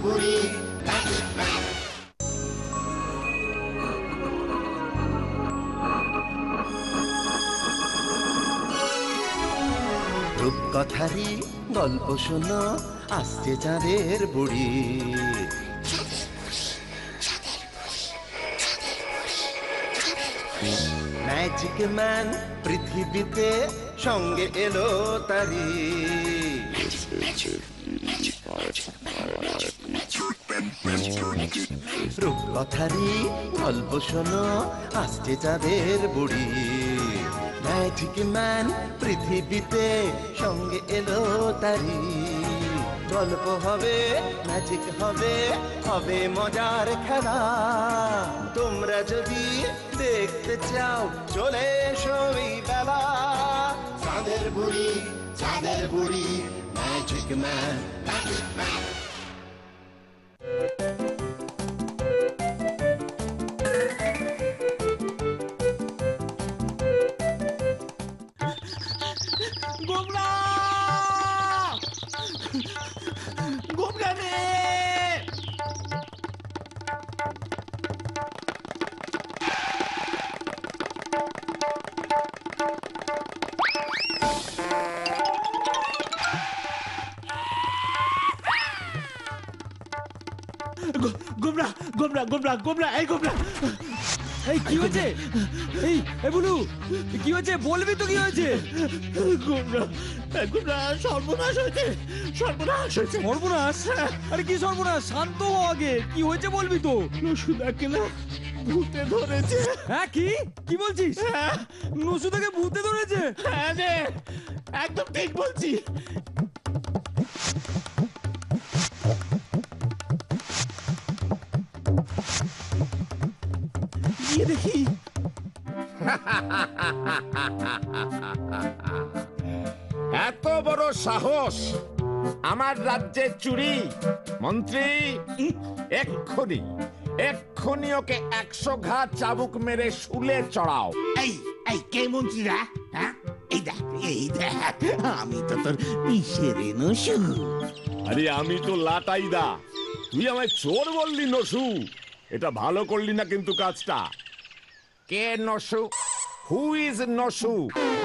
বুড়ি magic man. রূপকথারই গল্প শোনো, আসছে চাঁদের বুড়ি। ম্যাজিক ম্যান পৃথিবীতে সঙ্গে এলো তারি। রূপকথারই গল্প শোনো, আসছে চাঁদের বুড়ি। ম্যাজিক ম্যান পৃথিবীতে সঙ্গে এলো তারি। গল্প হবে, ম্যাজিক হবে, হবে মজার খেলা। তোমরা যদি দেখতে চাও চলে এসো এই বেলা। চাঁদের বুড়ি, চাঁদের বুড়ি, magic man, magic man. Gobra! Gobra রে! গোবরা, গোবরা, গোবরা, গোবরা, এই গোবরা! এই কি হয়েছে? এই বুলু কি হয়েছে? বলবি তো কি হয়েছে? গোবরা, গোবরা, সর্বনাশ হয়েছে, সর্বনাশ হয়েছে। সর্বনাশ? আরে কি সর্বনাশ? শান্ত হও আগে, কি হয়েছে বলবি তো। নসুদাকে না ভূতে ধরেছে। হ্যাঁ কি কি বলছিস? নসুদাকে ভূতে ধরেছে? হ্যাঁ রে, একদম ঠিক বলছি। গিয়ে দেখি। এত বড় সাহস আমার রাজ্যে চুরি! মন্ত্রী, এক্ষুনি এক্ষুনি ওকে 100 ঘা চাবুক মেরে শুলে চড়াও। এই এই কে মন্ত্রীরা? হ্যাঁ, এই দেখ, এই দেখ, আমি তো তোর পিসের নসু। আরে আমি তো লাটাইদা, তুই আমায় চোর বললি নসু। এটা ভালো করলি না কিন্তু কাজটা। কে নসু? Who is Nasu?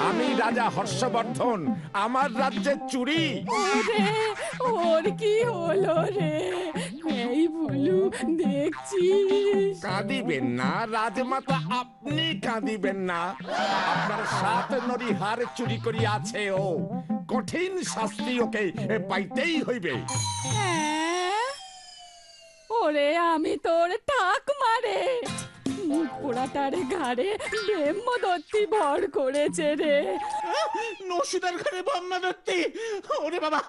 আমি রাজা হর্ষবর্ধন, আমার রাজ্যের চুরি। ওর কি হলো রে? এই ভুলু দেখছিস? কাঁদিবেন না রাজমাতা, আপনি কাঁদিবেন না। আপনার 7 নরিহার চুরি করি আছে ও, কঠিন শাস্তি ওকে পাইতেই হইবে। হ্যাঁ? ওরে আমি তোর ঠাক মারে, মুখ পোড়াটারে ঘাড়ে ব্রহ্মদত্তি ভর করেছে রে। নসুদার ঘরে বম্মা দত্তি! ওরে বাবা!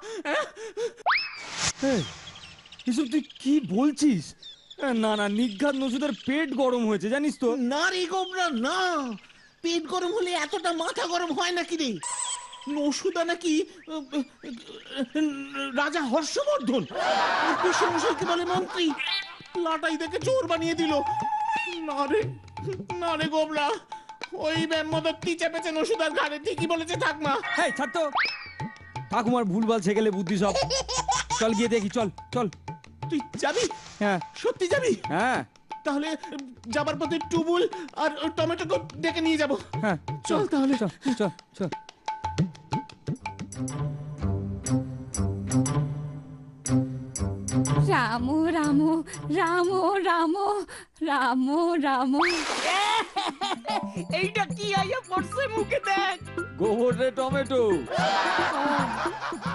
এসব তুই কি বলছিস? না না, নিঘাত নসুদার পেট গরম হয়েছে জানিস তো। না রে গোবরা, না। পেট গরম হলে এতটা মাথা গরম হয় নাকি রে? নসুদা নাকি রাজা হর্ষবর্ধন, পিসে মশাইকে বলে মন্ত্রী, লাটাই দেখে চোর বানিয়ে দিল। না রে, না রে গোবরা, ওই ব্রহ্মদত্তি চেপেছে নসুদার ঘাড়ে। ঠিকই বলেছে ঠাকমা। হ্যাঁ ছাড় তো, ঠাকুমার ভুলভাল ছেগেলে বুদ্ধি সব। চল গিয়ে দেখি, চল চল। তুই যাবি? হ্যাঁ সত্যি যাবি? হ্যাঁ তাহলে যাবার পথে টুবুল আর টমেটোকে ডেকে নিয়ে যাব। হ্যাঁ চল তাহলে। চল চল চল। রামো রামো রামো রামো রামো রামো। এইটা কি আইয়া পড়ছে মুখে? দেখ, গোবর রে টমেটো।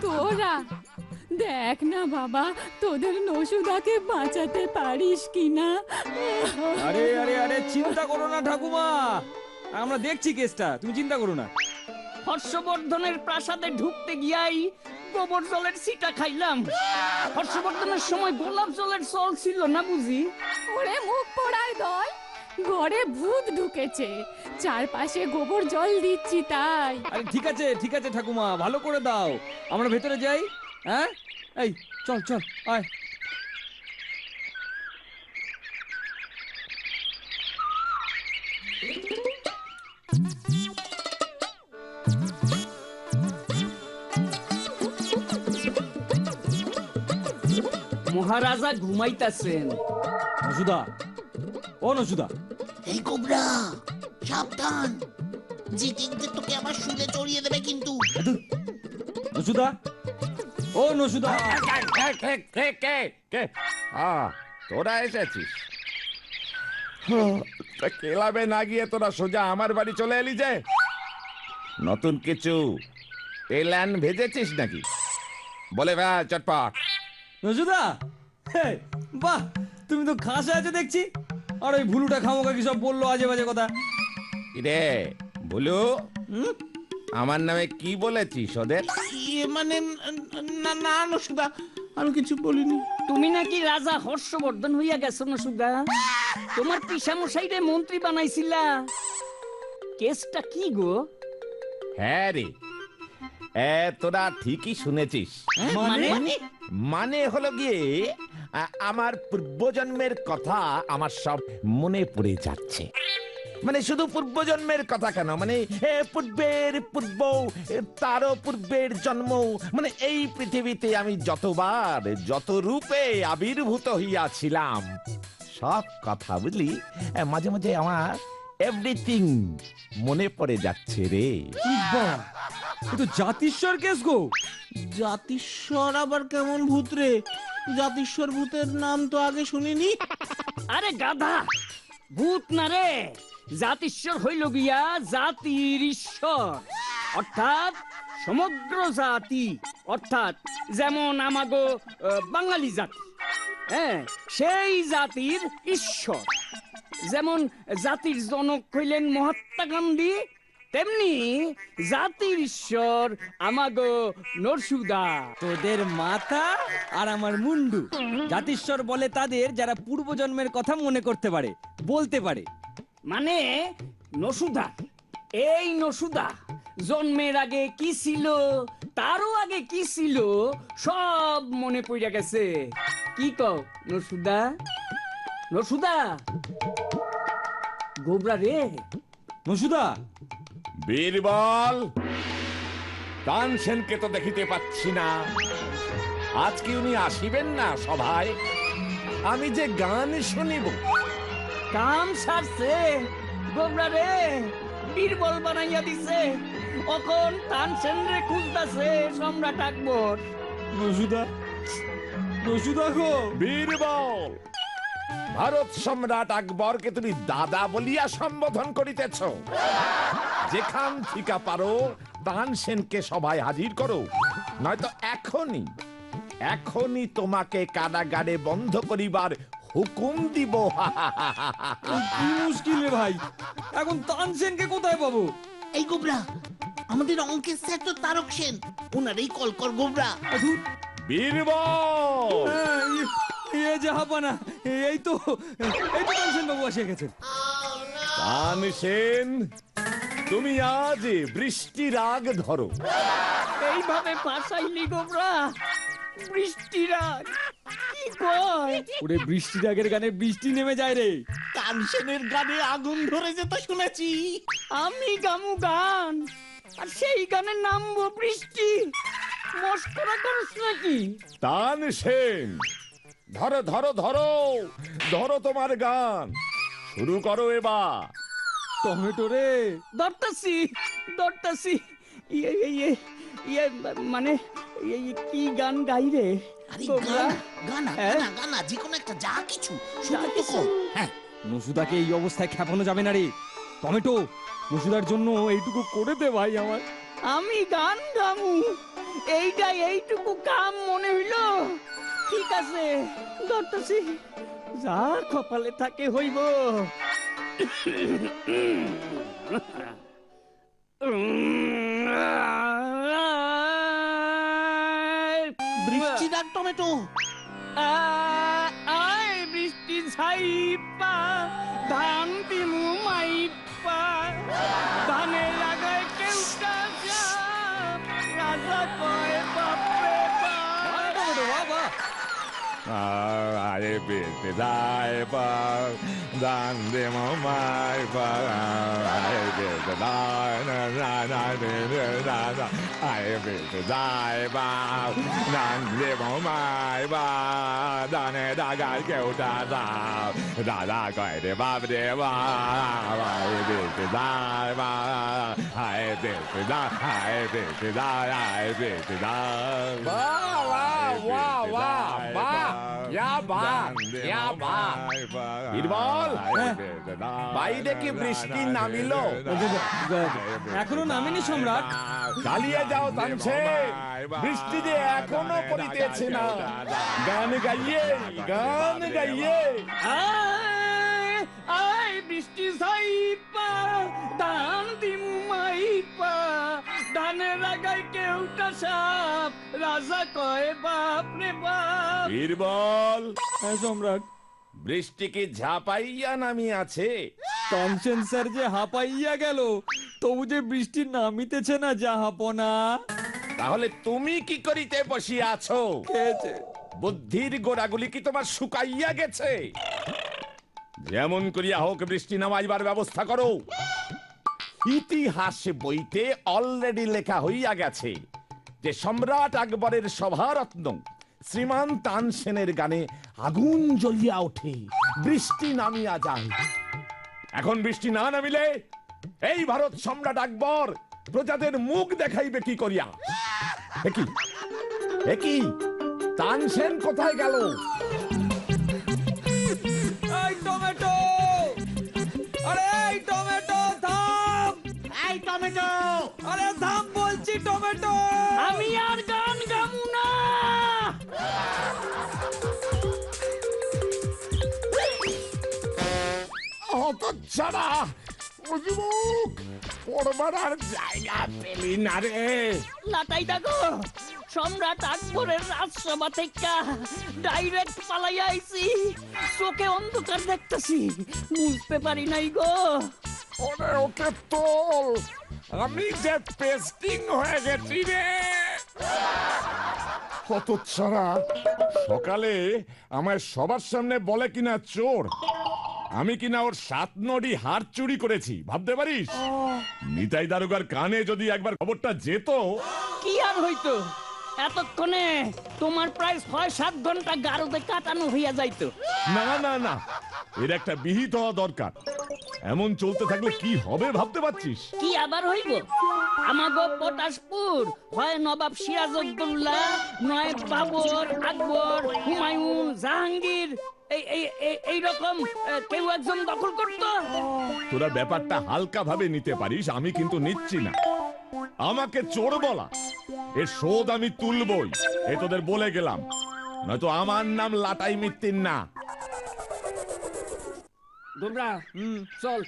তোরা দেখ না বাবা, তোদের নসুদাকে বাঁচাতে পারিস কিনা। আরে আরে আরে, চিন্তা করো না ঠাকুমা, আমরা দেখছি কেসটা, তুমি চিন্তা করো না। হর্ষবর্ধনের প্রাসাদে ঢুকতে গিয়াই গোবর জলের সিটা খাইলাম। হর্ষবর্ধনের সময় গোলাপ জলের চল ছিল না বুঝি? ওরে মুখ পোড়ার দল, ঘরে ভূত ঢুকেছে, চারপাশে গোবর জল দিচ্ছি তাই। আরে ঠিক আছে ঠাকুমা, ভালো করে দাও, আমরা ভেতরে যাই। হ্যাঁ এই চল চল আয়। মহারাজা ঘুমাইতাছেন। নসুদা, ও নসুদা, এই কোবরা সাবধান, জিতিংতে তোকে আবার শুলে চড়িয়ে দেবে কিন্তু। নসুদা, ও নসুদা। কে? তোরা এসেছিস? তা ক্লাবে না গিয়ে তোরা সোজা আমার বাড়ি চলে এলি যে? নতুন কিছু প্ল্যান ভেজেছিস নাকি? বলে ভাই চটপট। নসুদা, হে, বাহ, তুমি তো খাসে আছো দেখছি। আর ওই ভুলুটা খামোকা কি সব বললো আজে বাজে কথা। রে বলু, আমার নামে কি বলেছিস ওদের? ইয়ে মানে না না নসুদা, আমি কিছু বলিনি। তুমি নাকি রাজা হর্ষবর্ধন হইয়া গেছো না সুগা? তোমার পিসামশাইরে মন্ত্রী বানাইছিলা, কেসটা কি গো? হ্যাঁ রে, তোরা ঠিকই শুনেছিস। মানে মানে হলো গিয়ে আমার পূর্বজন্মের কথা আমার সব মনে পড়ে যাচ্ছে। মানে শুধু পূর্বজন্মের কথা কেন, মানে পূর্বের পূর্ব, তারও পূর্বের জন্ম, মানে এই পৃথিবীতে আমি যতবার যত রূপে আবির্ভূত হইয়াছিলাম সব কথা বুঝলি, মাঝে মাঝে আমার এভরিথিং মনে পড়ে যাচ্ছে রে। বাহ, এ তো জাতিস্বর কেস গো। জাতিস্বর আবার কেমন ভূত রে? জাতিস্বর ভূতের নাম তো আগে শুনিনি। আরে গাধা, ভূত না রে, জাতিশ্বর হইল গিয়া জাতির ঈশ্বর, অর্থাৎ সমগ্র জাতি, অর্থাৎ যেমন আমাগো বাঙালি জাতি, হ্যাঁ, সেই জাতির ঈশ্বর। যেমন জাতির জনক হইলেন মহাত্মা গান্ধী, তেমনি জাতির ঈশ্বর আমাগো নরসুদা। তোদের মাথা আর আমার মুন্ডু। জাতিস্বর বলে তাদের যারা পূর্বজন্মের কথা মনে করতে পারে, বলতে পারে। মানে নসুদা, এই নসুদা জন্মের আগে কি ছিল, তারও আগে কি ছিল, সব মনে পড়ে গেছে। কি কও নসুদা? নসুদা, গোবরা রে। নসুদা, বীরবল, তানসেনকে তো দেখিতে পাচ্ছি না। আজ কি উনি আসিবেন না সভায়? আমি যে গান শুনিব। কাম সারছে গোবরা রে, বীরবল বানাইয়া দিছে। এখন তানসেন রে খুঁজতাছে সম্রাট আকবর। নসুদা, নসুদা গো। বীরবল, ভারত সম্রাট আকবরকে তুমি দাদা বলিয়া সম্বোধন করিতেছ? যেখান থেকে পারো তানসেনকে সভায় হাজির করো, নয়তো এখনই তোমাকে কারাগারে বন্ধ করিবার হুকুম দিব। কি মুশকিল রে ভাই, এখন তানসেনকে কোথায় পাবো? এই গোবরা, আমাদের অঙ্কের স্যার তো তারক সেন, ওনারই কল কর গোবরা। বীরবল, এ জাহাপানা, এই তো তানসেন বাবু এসে গেছেন। তানসেন, তুমি আজ বৃষ্টি রাগ ধরো। এইভাবে ফাঁসাইলি গোবরা, বৃষ্টি রাগ কি কয়? ওরে বৃষ্টি রাগের গানে বৃষ্টি নেমে যায় রে। তানসেনের গানে আগুন ধরে যেতে শুনেছি। আমি গামু গান, আর সেই গানের নামবো বৃষ্টি। মস্করা করিস নাকি? তানসেন, ধরো ধরো ধরো ধরো তোমার গান শুরু করো এবার। টমেটো রে, দরতাসি দরতাসি, ইয়ে ইয়ে ইয়ে মানে কি গান গাই রে আরে গোবরা? গানা হ্যাঁ? গানা গানা, যে কোনো একটা, যা কিছু যা শুধু তো কিছু। কর। হ্যাঁ, নসুদাকে এই অবস্থায় খেপানো যাবে না রে। টমেটো, নসুদার জন্য এইটুকু করে দে ভাই আমার। আমি গান গামু, এইটুকু কাম মনে হইল। ঠিক আছে, দরতাসি, যা কপালে থাকে হইব। বৃষ্টি ডাক টমেটো। আয় বৃষ্টি ছাইপা, ধান দিমু মাইপা, ধানে লাগায় কেউটা চাপ, রাজা কয় বাপরে বাপ। টমেটো, বাহ বাহ। আরে বেতে দায় বা দান দে মাই বা আরে বেতে দায় না না না না না আরে বেতে দায় বা দান দে মাই বা দানে দাগা কেউ দাদা দাদা কয় রে বাপ রে বা আরে বেতে দায় বা আরে বেতে দায় আরে বেতে দায় আরে বেতে দায় বীরবল বাইরে কি বৃষ্টি নামিল? এখনো নামেনি সম্রাট। চালিয়ে যাও তানছে, বৃষ্টি যে এখনো পড়িতেছে না। গান গাইয়ে গান গাইয়ে আয় আয় বৃষ্টি সাইপা দান দিমু মাইপা ধানের রাগায় কেউটা সাপ রাজা কয় বাপ রে বাপ। বীরবল হ্যাঁ সম্রাট। বৃষ্টি কি ঝাপাইয়া নামি আছে? তানসেন স্যার যে হাঁপাইয়া গেল, তবু যে বৃষ্টি নামিতেছে না জাহাপনা। তাহলে তুমি কি করিতে বসিয়া আছো? খেয়েছে। বুদ্ধির গোড়াগুলি কি তোমার শুকাইয়া গেছে? যেমন করিয়া হোক বৃষ্টি নামাইবার ব্যবস্থা করো। ইতিহাস বইতে অলরেডি লেখা হইয়া গেছে যে সম্রাট আকবরের সভারত্ন শ্রীমান তানসেনের গানে আগুন জ্বলিয়া ওঠে, বৃষ্টি নামিয়া যায়। এখন বৃষ্টি না নামিলে এই ভারত সম্রাট আকবর প্রজাদের মুখ দেখাইবে কি করিয়া? একই একই তানসেন কোথায় গেল? এই টমেটো, আরে এই টমেটো থাম, এই টমেটো, আরে থাম বলছি টমেটো। আমি আর গান গামু না। হতচ্ছাড়া উজবুক, পড়বার আর জায়গা পেলি না রে। লাটাই দাগো, সম্রাট আকবরের রাজসভা থেকে ডাইরেক্ট পালাইয়া আইছি। চোখে অন্ধকার দেখতেছি, বুঝতে পারি নাই গো। ওরে ওকে তোল, আমি যে পেস্টিং হয়ে গেছি রে। হতচ্ছাড়া সকালে আমার সবার সামনে বলে কিনা চোর, আমি কিনা ওর 7 নড়ি হার চুরি করেছি, ভাবতে পারিস? নিতাই দারোগার কানে যদি একবার খবরটা যেত। কি আর হইতো, এতক্ষণে তোমার প্রায় 6-7 ঘন্টা গারদে কাটানো হইয়া যাইতো। না না না, এর একটা বিহিত হওয়া দরকার। এমন চলতে থাকলে কি হবে ভাবতে পারছিস? কি আবার হইব? আমাগো পটাশপুর হয় নবাব সিরাজউদ্দৌলা, নয় বাবর, আকবর, হুমায়ুন, জাহাঙ্গীর, এই রকম কেউ একজন দখল করতো। তোরা ব্যাপারটা হালকা ভাবে নিতে পারিস, আমি কিন্তু নিচ্ছি না। আমাকে চোর বলা, এর শোধ আমি তুলবই, এ তোদের বলে গেলাম, নয়তো আমার নাম লাটাই মিত্তির না। গোবরা, চল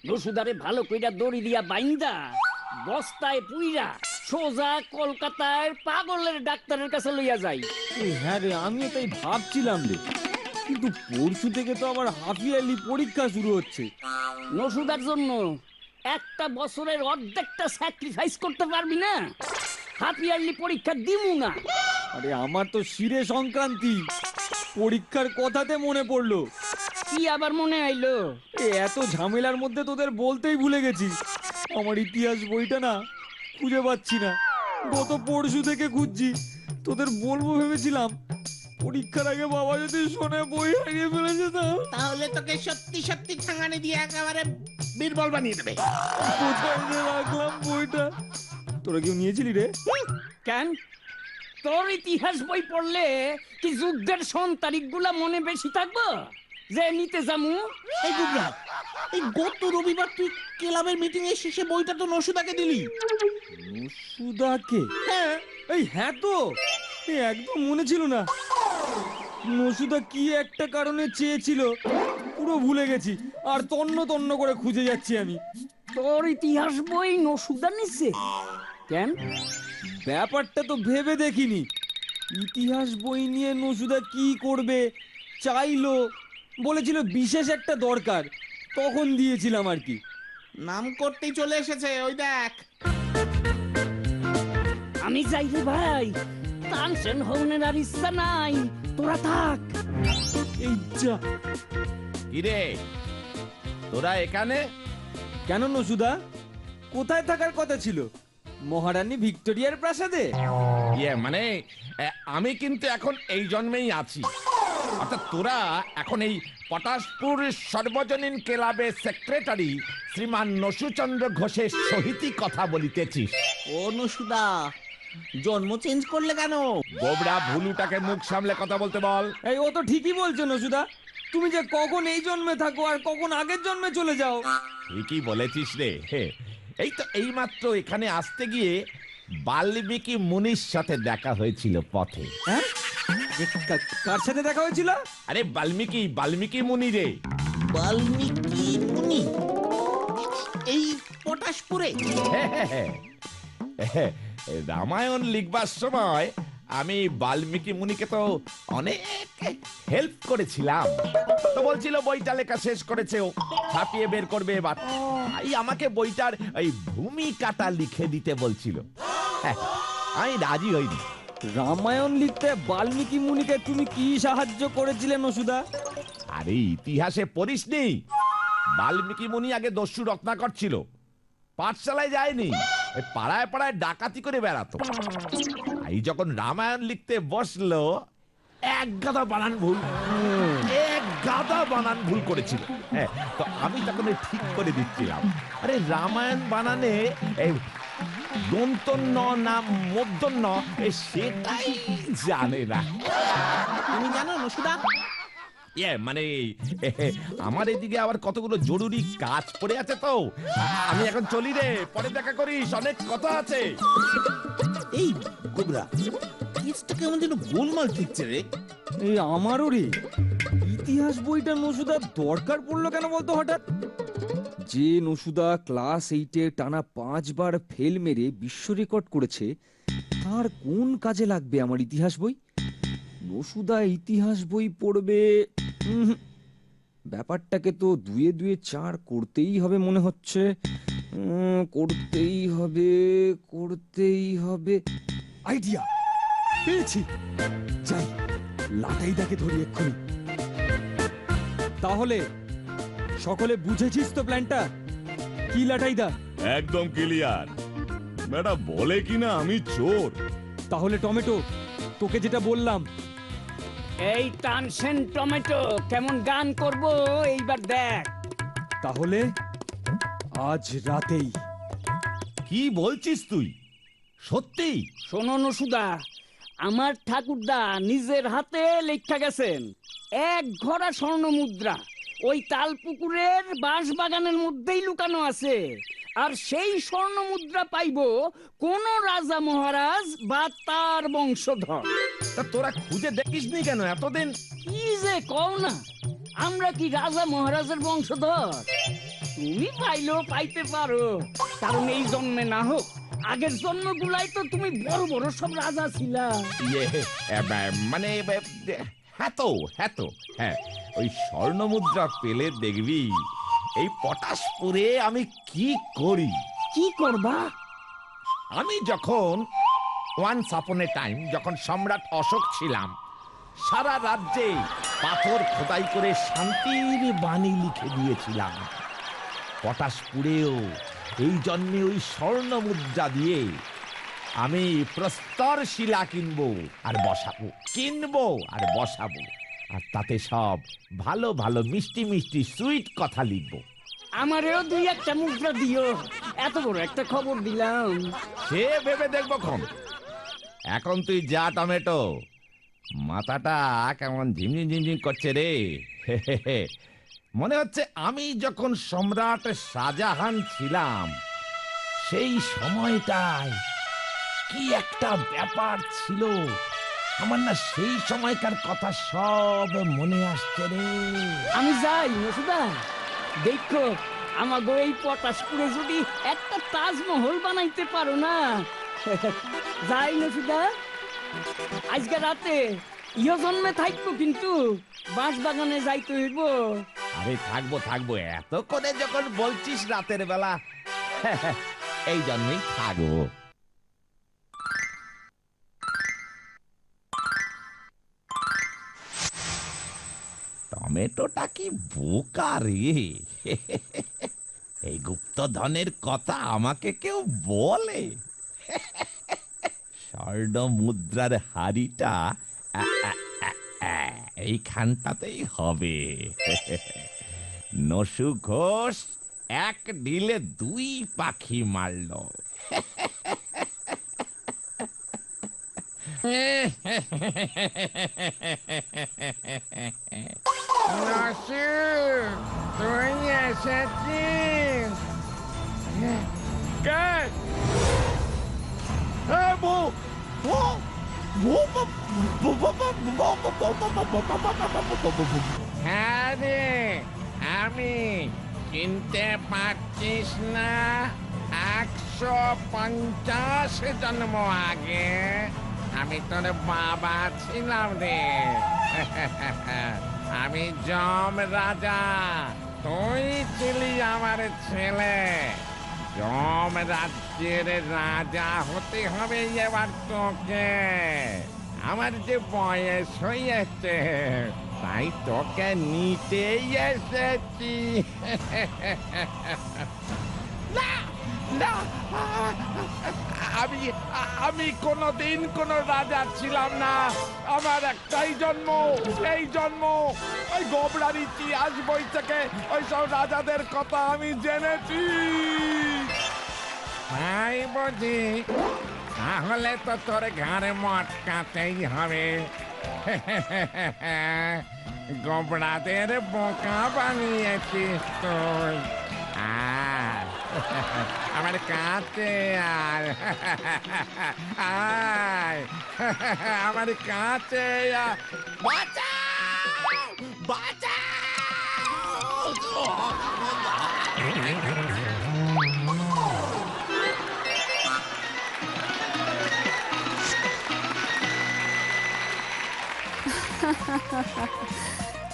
রসুদারে ভালো কইরা দড়ি দিয়া বাইন্দা বস্তায় পুইরা সোজা কলকাতায় পাগলের ডাক্তারের কাছে লইয়া যাই। হ্যাঁ রে, আমিও তাই ভাবছিলাম রে, কিন্তু পরশু থেকে তো আবার হাফ ইয়ারলি পরীক্ষা শুরু হচ্ছে। নসুদার জন্য একটা বছরের অর্ধেকটা স্যাক্রিফাইস করতে পারবি না? হাফ ইয়ারলি পরীক্ষা দিমু না। আরে আমার তো শিরে সংক্রান্তি, পরীক্ষার কথাতে মনে পড়লো। কি আবার মনে আইলো? এত ঝামেলার মধ্যে তোদের বলতেই ভুলে গেছি, আমার ইতিহাস বইটা না খুঁজে পাচ্ছি না। গত পরশু থেকে খুঁজছি, তোদের বলবো ভেবেছিলাম। পরীক্ষার আগে বাবা যদি শোনে বই হারিয়ে ফেলে যেতাম। তাহলে তোকে সত্যি সত্যি ঠাঙানি দিয়ে একেবারে বীরবল বানিয়ে দেবে। কোথায় যে রাখলাম বইটা? তোরা কেউ নিয়েছিলি রে? কেন, তোর ইতিহাস বই পড়লে কি যুদ্ধের সন তারিখ গুলা মনে বেশি থাকবো যে নিতে যামু? এই গুবরা, এই গত রবিবার তুই ক্লাবের মিটিং এর শেষে বইটা তো নসুদাকে দিলি। নসুদাকে? হ্যাঁ। এই হ্যাঁ তো, এই একদম মনে ছিল না। নসুদা কি একটা কারণে চেয়েছিল পুরো ভুলে গেছি, আর তন্ন তন্ন করে খুঁজে যাচ্ছি আমি। তোর ইতিহাস বই নসুদা নিছে কেন? ব্যাপারটা তো ভেবে দেখিনি। ইতিহাস বই নিয়ে নসুদা কি করবে চাইলো, বলেছিল বিশেষ একটা দরকার, তখন দিয়েছিলাম আর কি। নাম করতেই চলে এসেছে, ওই দেখ। আমি যাই রে ভাই, তানসেন হওনের আর ইচ্ছা নাই। তোরা থাক। এই যা। কিরে তোরা এখানে? কেন নসুদা, কোথায় থাকার কথা ছিল? মহারানী ভিক্টোরিয়ার প্রাসাদে? মানে আমি কিন্তু এখন এই জন্মেই আছি। অর্থাৎ তোরা এখন এই পটাশপুর সর্বজনীন ক্লাবের সেক্রেটারি শ্রীমান নসুচন্দ্র ঘোষের সহিতই কথা বলিতেছিস। ও নসুদা, জন্ম চেঞ্জ করলে কেন? গোবরা ভুলুটাকে মুখ সামলে কথা বলতে বল। এই ও তো ঠিকই বলছো নসুদা, তুমি যে কখন এই জন্মে থাকো আর কখন আগের জন্মে চলে যাও। ঠিকই বলেছিস রে। এই তো এইমাত্র এখানে আসতে গিয়ে বাল্মীকি মুনির সাথে দেখা হয়েছিল পথে। হ্যাঁ? কার সাথে দেখা হয়েছিল? আরে বাল্মীকি মুনি রে। বাল্মীকি মুনি এই পটাশপুরে? রামায়ণ লিখবার সময় আমি বাল্মীকি মুনিকে তো অনেক হেল্প করেছিলাম। তো বলছিল বইটা লেখা শেষ করেছে, ও ছাপিয়ে বের করবে এবার। এই আমাকে বইটার এই ভূমিকাটা লিখে দিতে বলছিল। আমি রাজি হইনি। রামায়ণ লিখতে বাল্মীকি মুনিকে তুমি কি সাহায্য করেছিলে নসুদা? আরে ইতিহাসে পড়িসনি? বাল্মীকি মুনি আগে দস্যু রত্নাকর ছিল, পাঠশালায় যায়নি, পাড়ায় পাড়ায় ডাকাতি করে বেড়াতো। এই যখন রামায়ণ লিখতে বসলো, এক গাদা বানান ভুল করেছিল। তো আমি তখন ঠিক করে দিচ্ছিলাম, আরে রামায়ণ বানানে দন্তন্য না মূর্ধন্য সেটাই জানে না। তুমি জানো নসুদা? মানে আমার এদিকে আবার কতগুলো জরুরি কাজ পড়ে আছে, তো আমি এখন চলি রে, পরে দেখা করিস, অনেক কথা আছে। এই গোবরা, কেসটা কেমন যেন গোলমাল ঠিকছে রে। এই আমারও রে। ইতিহাস বইটা নসুদার দরকার পড়লো কেন বলতো হঠাৎ? যে নসুদা ক্লাস 8-এ টানা 5 বার ফেল মেরে বিশ্ব রেকর্ড করেছে, তার কোন কাজে লাগবে আমার ইতিহাস বই? নসুদা ইতিহাস বই পড়বে? ব্যাপারটাকে তো 2 2 4 করতেই হবে মনে হচ্ছে। করতেই হবে। আইডিয়া পেয়েছি, যাই লাটাইদাকে ধরি এক্ষুনি। তাহলে সকলে বুঝেছিস তো প্ল্যানটা? কি লাটাইদা? একদম ক্লিয়ার। ম্যাডাম বলে কিনা আমি চোর। তাহলে টমেটো, তোকে যেটা বললাম। এই টানসেন টমেটো কেমন গান করব এইবার দেখ। তাহলে আজ রাতেই। কি বলছিস তুই? সত্যি? শোনো নসুদা, আমার ঠাকুরদা নিজের হাতে লেখা গেছেন 1 ঘড়া স্বর্ণ মুদ্রা ওই তালপুকুরের বাঁশ বাগানের মধ্যেই লুকানো আছে। আর সেই স্বর্ণ মুদ্রা পাইব কোন রাজা মহারাজ বা তার বংশধর। তা তোরা খুঁজে দেখিসনি কেন এতদিন? কি যে কও না, আমরা কি রাজা মহারাজের বংশধর? তুমি পাইলেও পাইতে পারো, কারণ এই জন্মে না হোক আগের জন্মগুলাই তো তুমি বড় বড় সব রাজা ছিলা। মানে হ্যাঁ তো হ্যাঁ, ওই স্বর্ণ মুদ্রা পেলে দেখবি এই পটাশপুরে আমি কি করি। কি করবা? আমি যখন ওয়ান্স আপন এ টাইম যখন সম্রাট অশোক ছিলাম, সারা রাজ্যে পাথর খোদাই করে শান্তির বাণী লিখে দিয়েছিলাম। পটাশপুরেও এই জন্মে ওই স্বর্ণ মুদ্রা দিয়ে আমি প্রস্তর শিলা কিনবো আর বসাবো, আর তাতে সব ভালো ভালো মিষ্টি মিষ্টি সুইট কথা লিখবো। আমারেও 2-1টা মুদ্রা দিও, এত বড় একটা খবর দিলাম। সে ভেবে দেখবো খন। এখন তুই যা টমেটো, মাথাটা কেমন ঝিমঝিম করছে রে। মনে হচ্ছে আমি যখন সম্রাট শাহজাহান ছিলাম সেই সময়টায় কি একটা ব্যাপার ছিল, আমার না সেই সময়কার কথা সব মনে আসছে রে। আমি যাই নসুদা, দেখো আমাগো এই পটাশপুরে যদি একটা তাজমহল বানাইতে পারো না। যাই নসুদা, আজকে রাতে ইহ জন্মে থাকবো, কিন্তু বাঁশ বাগানে যাইতে হইব। আরে থাকবো, এত করে যখন বলছিস রাতের বেলা, এই জন্যই থাকবো। টমেটোটা কি বোকা রে। এই গুপ্তধনের কথা আমাকে কেউ বলে? স্বর্ণ মুদ্রার হাড়িটা এইখানটাতেই হবে। নসু ঘোষ এক ঢিলে দুই পাখি মারল। নসু, তুই এসেছিস? কে? এ বউ, হ্যাঁ রে, আমি। চিনতে পারছিস না? 150 জন্ম আগে আমি তোর বাবা ছিলাম রে। আমি যম রাজা, তুই ছিলি আমার ছেলে। যম রাজ্যের রাজা হতে হবে এবার তোকে। আমার যে বয়স হয়েছে, তাই তোকে নিতেই এসেছি। না না, আমি আমি কোনোদিন কোনো রাজা ছিলাম না। আমার একটাই জন্ম, এই জন্ম। ওই গোবরার ইতিহাস বই থেকে ওইসব রাজাদের কথা আমি জেনেছি। তাই বুঝি? তাহলে তো তোর ঘাড়ে মটকাতেই হবে। গোবরাদের বোকা বানিয়েছিস তুই। আমার কাছে আয়, আয়, আমার কাছে আয়। বাঁচাও,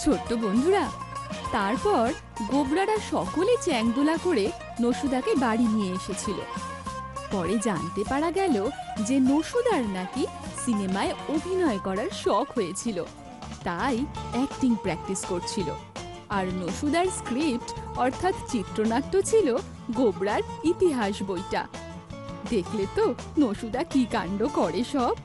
ছোট্ট বন্ধুরা, তারপর গোবরারা সকলে চ্যাংদোলা করে নসুদাকে বাড়ি নিয়ে এসেছিল। পরে জানতে পারা গেল যে নসুদার নাকি সিনেমায় অভিনয় করার শখ হয়েছিল, তাই অ্যাক্টিং প্র্যাকটিস করছিল। আর নসুদার স্ক্রিপ্ট অর্থাৎ চিত্রনাট্য ছিল গোবরার ইতিহাস বইটা। দেখলে তো নসুদা কি কাণ্ড করে সব।